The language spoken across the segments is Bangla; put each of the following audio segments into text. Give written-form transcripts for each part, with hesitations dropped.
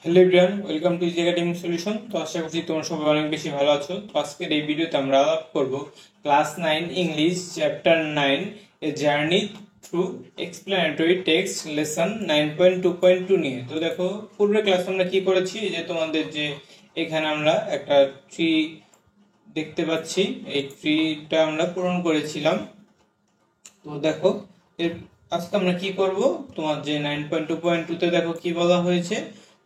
Hello everyone, welcome to easy academic solution. তো আশা করছি তোমরা সবাই অনেক বেশি ভালো আছো। তো আজকের এই ভিডিওতে আমরা আলাপ করব class 9 English chapter 9 a journey through explanatory text lesson 9.2.2 নিয়ে। তো দেখো, পূর্বের ক্লাস আমরা কি করেছি, যে তোমাদের যে এখানে আমরা একটা ট্রি দেখতে পাচ্ছি, এই ট্রিটা আমরা পূরণ করেছিলাম। তো দেখো, এর আজকে আমরা কি করব, তোমার যে 9.2.2 তে দেখো কি বলা হয়েছে,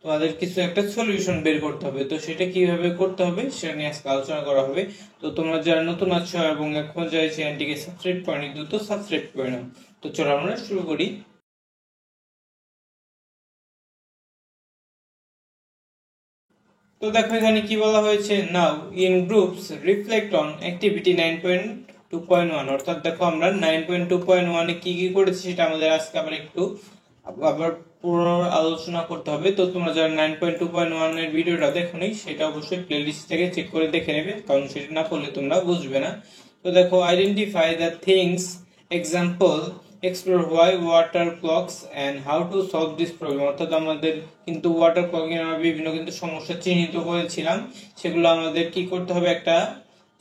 তোমাদের কিছু একটা সলিউশন বের করতে হবে। তো সেটা কিভাবে করতে হবে সেটা নিয়ে আজকে আলোচনা করা হবে। তো তোমরা যারা নতুন আছো এবং এখন যারা চ্যানেলটিকে সাবস্ক্রাইব করনি, দ্রুত সাবস্ক্রাইব করে নাও। তো চলো আমরা শুরু করি। তো দেখো এখানে কি বলা হয়েছে, নাও in groups reflect on activity 9.2.1। অর্থাৎ দেখো আমরা 9.2.1 এ কি কি করেছি সেটা আমাদের আজকে আবার পুরো আলোচনা করতে হবে। তো তোমরা যারা 9.2.1 এর ভিডিওটা দেখোনি, সেটা অবশ্যই প্লেলিস্ট থেকে চেক করে দেখে নেবে, কারণ সেটা না করলে তোমরা বুঝবে না। তো দেখো, identify the things, example, explore why water clogs and how to solve this problem. অর্থাৎ আমাদের কিন্তু ওয়াটার ক্লকিং আমরা বিভিন্ন কিন্তু সমস্যা চিহ্নিত করেছিলাম, সেগুলো আমাদের কি করতে হবে, একটা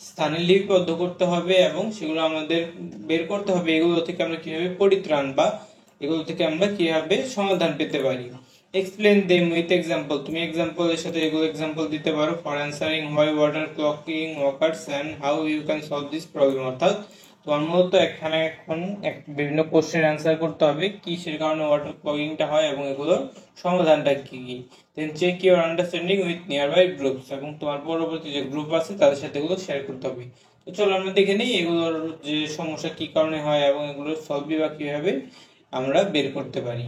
স্থানে লিপিবদ্ধ করতে হবে এবং সেগুলো আমাদের বের করতে হবে এগুলো থেকে আমরা কিভাবে পরিত্রাণ বা এগুলো থেকে আমরা কিভাবে সমাধান পেতে পারি। Explain them with example. তুমি এক্সাম্পলের সাথে এগুলো এক্সাম্পল দিতে পারো। For answering why water clogging works and how you can solve this problem. অর্থাৎ তোমার মূলত এখানে এখন বিভিন্ন কোশ্চেন অ্যান্সার করতে হবে, কিসের কারণে ওয়াটার ক্লগিংটা হয় এবং এগুলোর সমাধানটা কি কি। Then check your understanding with nearby groups, এবং তোমার পরবর্তী যে গ্রুপ আছে তাদের সাথে এগুলো শেয়ার করতে হবে। তো চলো আমরা দেখে নিই এগুলোর যে সমস্যা কি কারণে হয় এবং এগুলোর সলভ বা কিভাবে আমরা বের করতে পারি।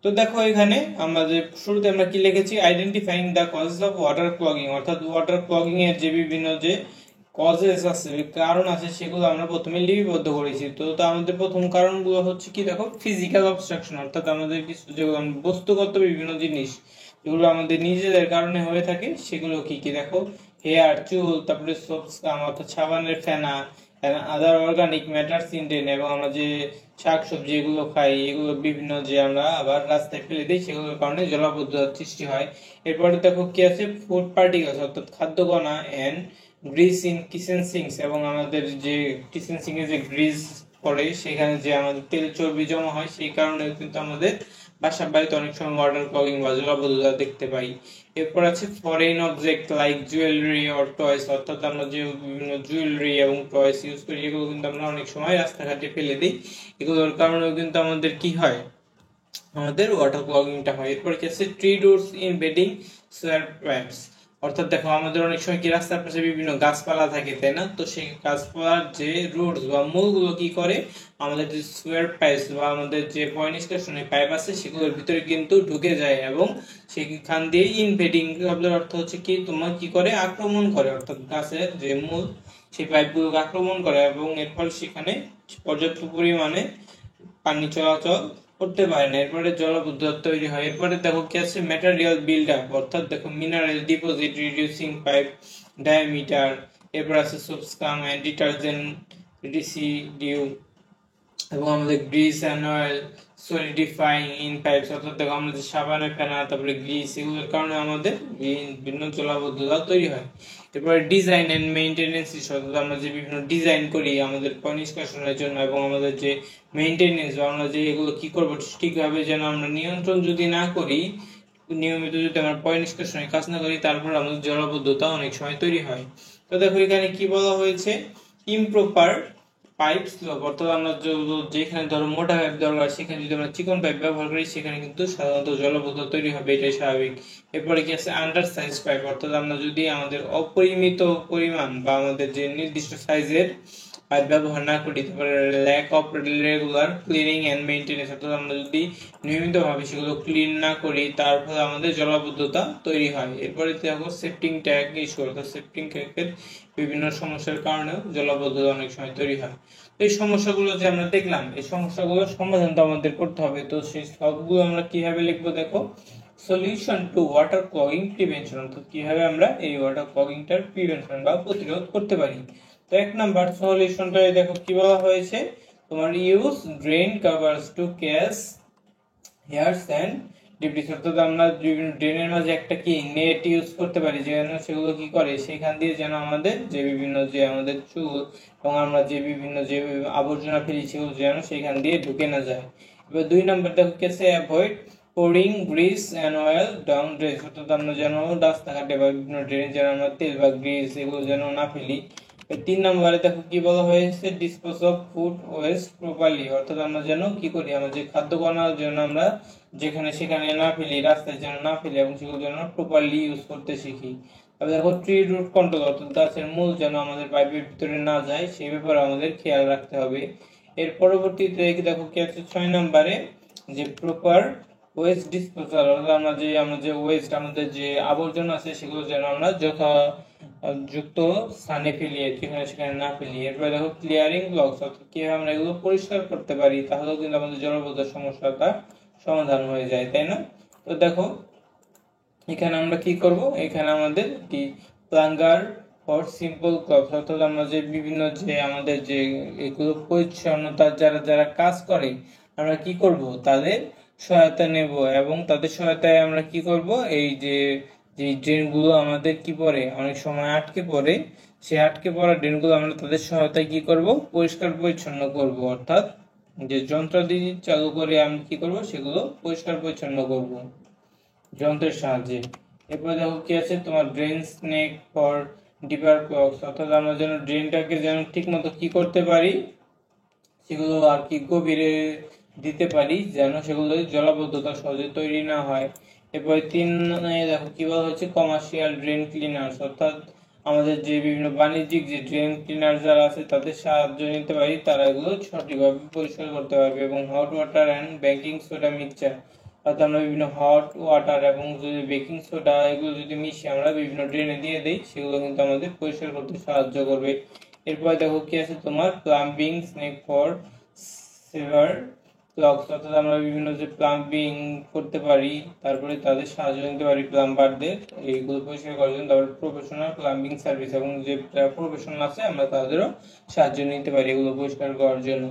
তো দেখো এখানে আমাদের শুরুতে আমরা কি লিখেছি, identifying the causes of water clogging. অর্থাৎ ওয়াটার ক্লগিং এর যে বিভিন্ন যে কজেস আছে, কারণ আছে, সেগুলো আমরা প্রথমে লিপিবদ্ধ করেছি। তো আমাদের প্রথম কারণগুলো হচ্ছে কি, দেখো ফিজিক্যাল অবস্ট্রাকশন। অর্থাৎ আমাদের কিছু যেগুলো বস্তুগত বিভিন্ন জিনিস যেগুলো আমাদের নিজেদের কারণে হয়ে থাকে, সেগুলো কি কি দেখো, হেয়ার, চুল, তারপরে সোপস্কাম অর্থাৎ সাবানের ফেনা, আদার অর্গানিক ম্যাটারস ইনটেন, এবং আমরা যে শাকসবজি এগুলো খাই, এগুলো বিভিন্ন যে আমরা আবার রাস্তায় ফেলে দিই, সেগুলোর কারণে জলাবদ্ধতার সৃষ্টি হয়। এরপরে দেখো কি আছে, ফুড পার্টিকেলস অর্থাৎ খাদ্যকণা, and grease in kitchen sinks, এবং আমাদের যে কিচেন সিঙ্কে যে গ্রিস পড়ে সেখানে যে আমাদের তেল চর্বি জমা হয়, সেই কারণে কিন্তু আমাদের বাসা বাড়িতে অনেক সময় ওয়াটার ক্লগিং বা জলাবদ্ধতা দেখতে পাই। এরপর আছে foreign object like jewellery or toys. অর্থাৎ আমরা যে বিভিন্ন জুয়েলারি এবং টয়স ইউজ করি, এগুলো কিন্তু আমরা অনেক সময় রাস্তাঘাটে ফেলে দিই, এগুলোর কারণেও কিন্তু আমাদের কি হয়, আমাদের ওয়াটার ক্লগিংটা হয়। এরপর কি আছে, ট্রি রুটস ইন বেডিং সোয়ার পাইপস। অর্থাৎ দেখো আমাদের অনেক সময় কি রাস্তার পাশে বিভিন্ন গাছপালা থাকে, তাই না? তো সেই গাছপালার যে রুটস বা মূলগুলো কি করে, আমাদের যে সোয়ার পাইপস বা আমাদের যে পয়নিষ্কাশনের পাইপ আছে, সেগুলোর ভিতরে কিন্তু ঢুকে যায় এবং সেখান দিয়ে ইনভেডিং শব্দের অর্থ হচ্ছে কি, তোমার কি করে, আক্রমণ করে। অর্থাৎ গাছের যে মূল, সেই পাইপগুলোকে আক্রমণ করে এবং এরপর সেখানে পর্যাপ্ত পরিমাণে পানি চলাচল করতে পারে না। এরপরে জলাবদ্ধতা তৈরি হয়। এরপরে দেখো কি আছে, ম্যাটেরিয়াল বিল্ড আপ। অর্থাৎ দেখো mineral deposit reducing pipe diameter. এরপর আছে সোপস্কাম এন্ড ডিটারজেন্ট রিসিডিউ, এবং আমাদের grease and oil solidifying in pipes. অর্থাৎ দেখো আমাদের সাবানের ফেনা, তারপরে গ্রিস, এগুলোর কারণে আমাদের বিভিন্ন জলাবদ্ধতা তৈরি হয়। এরপরে ডিজাইন এন্ড মেইনটেনেন্স ইস্যু। অর্থাৎ আমরা যে বিভিন্ন ডিজাইন করি আমাদের পরিষ্কারের জন্য এবং আমাদের যে মেইনটেনেন্স বা আমরা যে এগুলো কি করবো ঠিকভাবে যেন আমরা নিয়ন্ত্রণ যদি না করি, নিয়মিত যদি আমরা পরিষ্কারের কাজ না করি, তারপর আমাদের জলাবদ্ধতা অনেক সময় তৈরি হয়। তো দেখো এখানে কি বলা হয়েছে, ইমপ্রপার পাইপ স্লোপ। অর্থাৎ আমরা যেখানে ধরো মোটা পাইপ দরকার, সেখানে যদি আমরা চিকন পাইপ ব্যবহার করি, সেখানে কিন্তু সাধারণত জলাবদ্ধতা তৈরি হবে, এটাই স্বাভাবিক। এরপরে কি আছে, আন্ডার সাইজ পাইপ। অর্থাৎ আমরা যদি আমাদের অপরিমিত পরিমাণ বা আমাদের যে নির্দিষ্ট সাইজের পাইপ ব্যবহার না করি, তারপরে lack of regular cleaning and maintenance. অর্থাৎ আমরা যদি নিয়মিতভাবে সেগুলো ক্লিন না করি, তার ফলে আমাদের জলাবদ্ধতা তৈরি হয়। এরপরে দেখো সেপ্টিং ট্যাঙ্ক ইস্যু। অর্থাৎ সেপ্টিং ট্যাঙ্কের বিভিন্ন সমস্যার কারণেও জলাবদ্ধতা অনেক সময় তৈরি হয়। এই সমস্যাগুলো যে আমরা দেখলাম, এই সমস্যাগুলোর সমাধান তো আমাদের করতে হবে। তো সেই সবগুলো আমরা কিভাবে লিখবো, দেখো solution to water clogging prevention. অর্থাৎ কিভাবে আমরা এই ওয়াটার ক্লগিংটার প্রিভেনশন বা প্রতিরোধ করতে পারি। তো 1 নাম্বার সলিউশনটায় দেখো কি বলা হয়েছে, তোমার use drain covers to catch hairs and debris অর্থাৎ আমরা বিভিন্ন ড্রেনের মাঝে একটা কি নেট ইউজ করতে পারি, যেন সেগুলো কি করে সেখান দিয়ে যেন আমাদের যে বিভিন্ন যে আমাদের চুল এবং আমরা যে বিভিন্ন যে আবর্জনা ফেলি সেগুলো যেন সেখান দিয়ে ঢুকে না যায়। এবার 2 নম্বর দেখো কি আছে, avoid pouring Greece and oil down drain, অর্থাৎ আমরা যেন রাস্তাঘাটে বা বিভিন্ন ড্রেনে যেন আমরা তেল বা গ্রিস এগুলো যেন না ফেলি। 3 নম্বরে দেখো কি বলা হয়েছে, dispose of food waste properly, অর্থাৎ আমরা যেন কি করি আমরা যে খাদ্য কণা যেন আমরা যেখানে সেখানে না ফেলি, রাস্তায় যেন না ফেলি এবং সেগুলো যেন প্রপারলি ইউজ করতে শিখি। তারপর দেখো ট্রি রুট কন্ট্রোল, অর্থাৎ গাছের মূল যেন আমাদের পাইপের ভিতরে না যায় সেই ব্যাপারে আমাদের খেয়াল রাখতে হবে। এর পরবর্তীতে দেখো কি আছে 6 নম্বরে, যে প্রপার ওয়েস্ট ডিসপোজাল, অর্থাৎ আমরা যে ওয়েস্ট আমাদের যে আবর্জনা আছে সেগুলো যেন আমরা যুক্ত স্থানে ফেলি, যেখানে সেখানে না ফেলি। এরপরে দেখো ক্লিয়ারিং ব্লকস, অর্থাৎ কিভাবে আমরা এগুলো পরিষ্কার করতে পারি, তাহলেও কিন্তু আমাদের জলবদ্ধতার সমস্যাটা সমাধান হয়ে যায়, তাই না? তো দেখো এখানে আমরা কি করব, এখানে আমাদের কি প্লাঙ্গার ফর সিম্পল ক্লথ, অর্থাৎ আমরা যে বিভিন্ন যে আমাদের যে এগুলো পরিচ্ছন্নতার যারা যারা কাজ করে আমরা কি করব তাদের সহায়তা নেব এবং তাদের সহায়তায় আমরা কি করব, এই যে যে ড্রেনগুলো আমাদের কি পড়ে অনেক সময় আটকে পড়ে, সেই আটকে পড়া ড্রেনগুলো আমরা তাদের সহায়তায় কি করব পরিষ্কার পরিচ্ছন্ন করব, অর্থাৎ যে যন্ত্রাদি চালু করে আমি কি করব সেগুলো পরিষ্কার পরিচ্ছন্ন করব যন্ত্রের সাহায্যে। এরপরে দেখো কি আছে তোমার ড্রেন স্নেক ফর ডিপার ক্লকস, অর্থাৎ আমরা যেন ড্রেনটাকে যেন ঠিক মতো কি করতে পারি সেগুলো আর কি গভীরে দিতে পারি যেন সেগুলো জলাবদ্ধতা সহজে তৈরি না হয়। এরপরে 3 দেখো কি বলা হচ্ছে, কমার্শিয়াল ড্রেন ক্লিনার্স, অর্থাৎ আমাদের যে বিভিন্ন বাণিজ্যিক যে ড্রেন ক্লিনার যারা আছে তাদের সাহায্য নিতে পারি, তারা এগুলো সঠিকভাবে পরিষ্কার করতে পারবে। এবং hot water and baking soda mixture, অর্থাৎ আমরা বিভিন্ন হট ওয়াটার এবং যদি বেকিং সোডা এগুলো যদি মিশিয়ে আমরা বিভিন্ন ড্রেনে দিয়ে দিই সেগুলো কিন্তু আমাদের পরিষ্কার করতে সাহায্য করবে। এরপর দেখো কি আছে তোমার plumbing snake for severe clogs, অর্থাৎ আমরা বিভিন্ন যে প্লাম্বিং করতে পারি তারপরে তাদের সাহায্য নিতে পারি প্লাম্বারদের এইগুলো পরিষ্কার করার জন্য। তারপরে প্রফেশনাল প্লাম্বিং সার্ভিস এবং যে প্রফেশনাল আছে আমরা তাদেরও সাহায্য নিতে পারি এগুলো পরিষ্কার করার জন্য।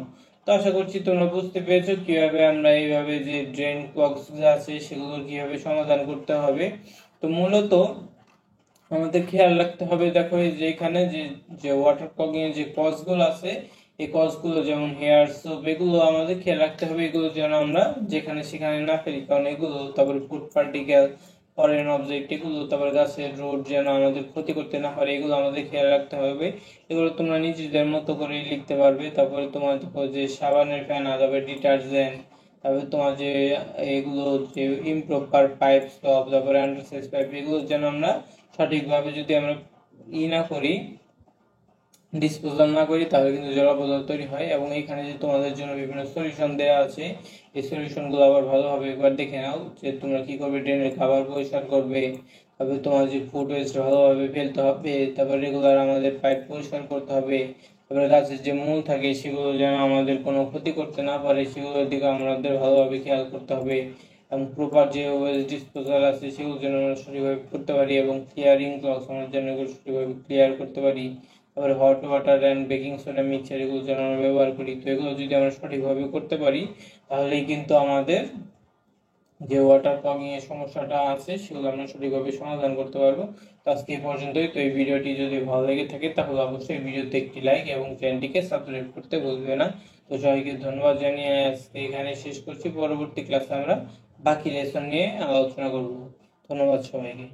তো আশা করছি তোমরা বুঝতে পেরেছো কিভাবে আমরা এইভাবে যে ড্রেন ক্লগস আছে সেগুলো কিভাবে সমাধান করতে হবে। তো মূলত আমাদের খেয়াল রাখতে হবে, দেখো যে এখানে যে ওয়াটার ক্লগিং এর যে কজগুলো আছে এই কজগুলো যেমন হেয়ার সোপ এগুলো আমাদের খেয়াল রাখতে হবে, এগুলো যেন আমরা যেখানে সেখানে না ফেলি, কারণ এগুলো তারপরে ফুড পার্টিকেল ফরেন অবজেক্ট এগুলো তারপরে গাছের রোড যেন আমাদের ক্ষতি করতে না পারে এগুলো আমাদের খেয়াল রাখতে হবে। এগুলো তোমরা নিজেদের মতো করে লিখতে পারবে। তারপরে তোমার দেখো যে সাবানের ফেনা, তারপরে ডিটারজেন্ট, তারপরে তোমার যে এগুলো যে ইমপ্রপার পাইপ স্টপ, তারপরে আন্ডারসাইজ পাইপ এগুলো যেন আমরা সঠিকভাবে যদি আমরা না করি ডিসপোজাল না করি তাহলে কিন্তু জলাবদ্ধতা তৈরি হয়। এবং এখানে যে তোমাদের জন্য বিভিন্ন সলিউশন দেওয়া আছে এই সলিউশনগুলো আবার ভালোভাবে একবার দেখে নাও, যে তোমরা কি করবে ড্রেনের খাবার পরিষ্কার করবে, তারপরে তোমার যে ফুড ওয়েস্ট ভালোভাবে ফেলতে হবে, তারপর রেগুলার আমাদের পাইপ পরিষ্কার করতে হবে, তারপরে গাছের যে মূল থাকে সেগুলো যেন আমাদের কোনো ক্ষতি করতে না পারে সেগুলোর দিকে আমাদের ভালোভাবে খেয়াল করতে হবে। এবং প্রপার যে ওয়েস্ট ডিসপোজাল আছে সেগুলো যেন আমরা সঠিকভাবে করতে পারি এবং ক্লিয়ারিং ক্লগস আমরা যেন এগুলো সঠিকভাবে ক্লিয়ার করতে পারি। তারপরে hot water and baking soda mixture এগুলো যেন আমরা ব্যবহার করি। তো এগুলো যদি আমরা সঠিকভাবে করতে পারি তাহলেই কিন্তু আমাদের যে ওয়াটার ক্লগিং এর সমস্যাটা আছে সেগুলো আমরা সঠিকভাবে সমাধান করতে পারবো। তো আজকে এই পর্যন্তই। তো এই ভিডিওটি যদি ভালো লেগে থাকে তাহলে অবশ্যই ভিডিওতে একটি লাইক এবং চ্যানেলটিকে সাবস্ক্রাইব করতে ভুলবে না। তো সবাইকে ধন্যবাদ জানিয়ে আজকে এখানে শেষ করছি। পরবর্তী ক্লাসে আমরা বাকি লেসন নিয়ে আলোচনা করব। ধন্যবাদ সবাইকে।